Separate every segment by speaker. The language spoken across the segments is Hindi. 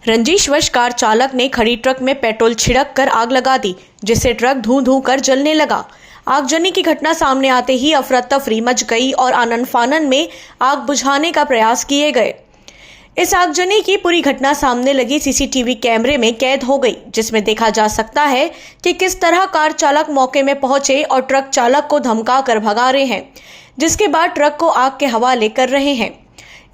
Speaker 1: रंजिशवश कार चालक ने खड़ी ट्रक में पेट्रोल छिड़क कर आग लगा दी, जिससे ट्रक धूं धूं कर जलने लगा। आगजनी की घटना सामने आते ही अफरा तफरी मच गई और आनन फानन में आग बुझाने का प्रयास किए गए। इस आगजनी की पूरी घटना सामने लगी सीसीटीवी कैमरे में कैद हो गई, जिसमें देखा जा सकता है कि किस तरह कार चालक मौके में पहुंचे और ट्रक चालक को धमका कर भगा रहे हैं, जिसके बाद ट्रक को आग के हवाले कर रहे हैं।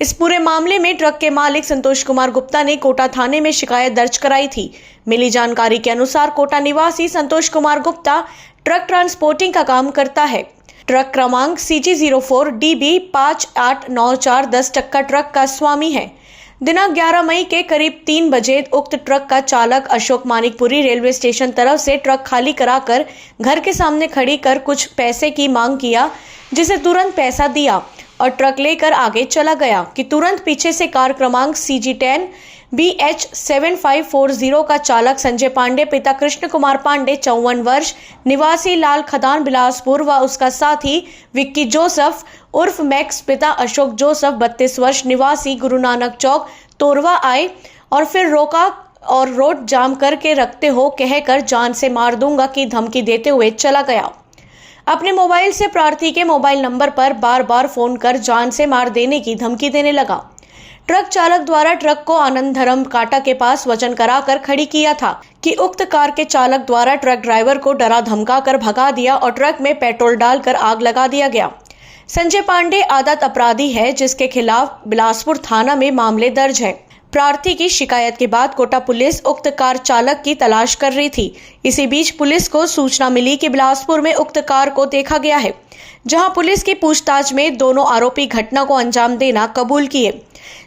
Speaker 1: इस पूरे मामले में ट्रक के मालिक संतोष कुमार गुप्ता ने कोटा थाने में शिकायत दर्ज कराई थी। मिली जानकारी के अनुसार कोटा निवासी संतोष कुमार गुप्ता ट्रक ट्रांसपोर्टिंग का काम करता है। ट्रक क्रमांक CG04DB 589410 टक्का ट्रक का स्वामी है। दिनांक 11 मई के करीब 3 बजे उक्त ट्रक का चालक अशोक मानिकपुरी रेलवे स्टेशन तरफ से ट्रक खाली कराकर घर के सामने खड़ी कर कुछ पैसे की मांग किया, जिसे तुरंत पैसा दिया और ट्रक लेकर आगे चला गया कि तुरंत पीछे से कार क्रमांक CG10BH7540 का चालक संजय पांडे पिता कृष्ण कुमार पांडे 54 वर्ष निवासी लाल खदान बिलासपुर व उसका साथी विक्की जोसेफ उर्फ मैक्स पिता अशोक जोसेफ 32 वर्ष निवासी गुरु नानक चौक तोरवा आए और फिर रोका और रोड जाम करके रखते हो कहकर जान से मार दूंगा की धमकी देते हुए चला गया। अपने मोबाइल से प्रार्थी के मोबाइल नंबर पर बार बार फोन कर जान से मार देने की धमकी देने लगा। ट्रक चालक द्वारा ट्रक को आनंद धर्म काटा के पास वचन कराकर खड़ी किया था कि उक्त कार के चालक द्वारा ट्रक ड्राइवर को डरा धमका कर भगा दिया और ट्रक में पेट्रोल डालकर आग लगा दिया गया। संजय पांडे आदत अपराधी है, जिसके खिलाफ बिलासपुर थाना में मामले दर्ज है। प्रार्थी की शिकायत के बाद कोटा पुलिस उक्त कार चालक की तलाश कर रही थी। इसी बीच पुलिस को सूचना मिली कि बिलासपुर में उक्त कार को देखा गया है, जहां पुलिस की पूछताछ में दोनों आरोपी घटना को अंजाम देना कबूल किए,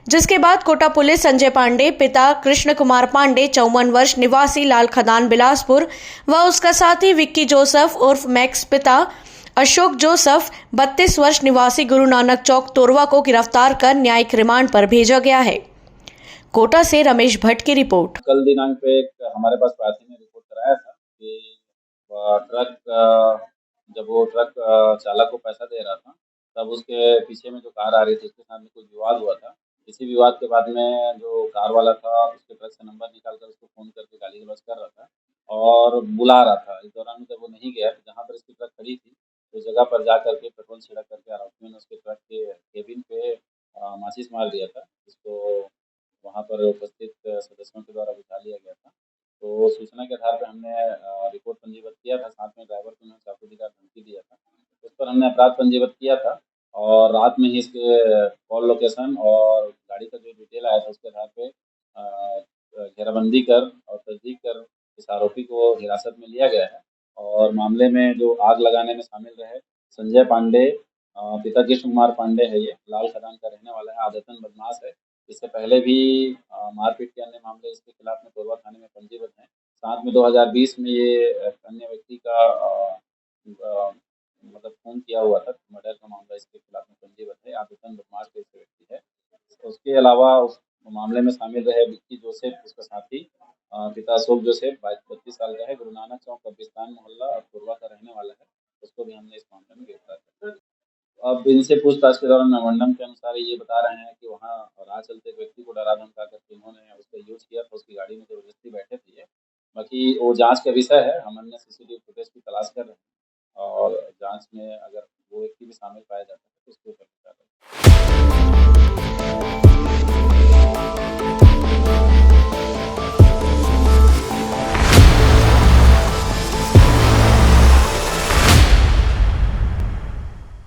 Speaker 1: जिसके बाद कोटा पुलिस संजय पांडे पिता कृष्ण कुमार पांडे 54 वर्ष निवासी लाल खदान बिलासपुर व उसका साथी विक्की जोसेफ उर्फ मैक्स पिता अशोक जोसेफ 32 वर्ष निवासी गुरु नानक चौक तोरवा को गिरफ्तार कर न्यायिक रिमांड पर भेजा गया है। कोटा से रमेश भट्ट की रिपोर्ट।
Speaker 2: कल दिनांक पे हमारे पास प्रार्थी ने रिपोर्ट कराया था कि जब वो ट्रक चालक को पैसा दे रहा था, तब उसके पीछे में जो कार आ रही थी उसके साथ में कुछ विवाद हुआ था। इसी विवाद के बाद में जो कार वाला था उसके ट्रक से नंबर निकाल कर उसको फ़ोन करके गाली गलौज कर रहा था और बुला रहा था। इस दौरान जब वो नहीं गया तो जहाँ पर इसकी ट्रक खड़ी थी उस जगह पर जा करके पेट्रोल छिड़क करके आरोपियों ने उसके ट्रक के केबिन पे माचिस मार दिया था, जिसको वहाँ पर उपस्थित सदस्यों के द्वारा बुझा लिया गया था। तो सूचना के आधार पर हमने रिपोर्ट पंजीबद्ध किया था, साथ में ड्राइवर को उन्होंने चाकू दिखाकर धमकी दिया था। उस पर हमने अपराध पंजीबद्ध किया था और रात में ही इसके कॉल लोकेशन और गाड़ी का जो डिटेल आया था उसके आधार पे घेराबंदी कर और तस्दीक कर इस आरोपी को हिरासत में लिया गया है। और मामले में जो आग लगाने में शामिल रहे संजय पांडे पिता कृष्ण कुमार पांडे है, ये लाल खदान का रहने वाला है, आदतन बदमाश है। इससे पहले भी मारपीट के अन्य मामले इसके खिलाफ में तोरवा थाने में पंजीबद्ध हैं। साथ में 2020 में ये अन्य व्यक्ति का मतलब खून किया हुआ था, मर्डर का मामला इसके खिलाफ में पंजीबद्ध है। आदतन बदमाश कैसे व्यक्ति है। उसके अलावा उस मामले में शामिल रहे विक्की जोसेफ, उसका साथी पिता अशोक जोसेफ 32 साल का है, गुरु नानक चौक कब्रिस्तान मोहल्ला और तोरवा का रहने वाला है। उसको भी हमने इस मामले में गिरफ्तार किया। अब इनसे पूछताछ के दौरान मेमोरेंडम के अनुसार ये बता रहे हैं कि वहाँ राह चलते एक व्यक्ति को डरा धमका करके उन्होंने उसका यूज़ किया था, उसकी गाड़ी में ज़बरदस्ती बैठे थे ये। बाकी वो जाँच का विषय है, हम अन्य सीसीटीवी फुटेज की तलाश कर रहे हैं और जाँच में अगर वो व्यक्ति भी शामिल पाया जाता है तो उसके ऊपर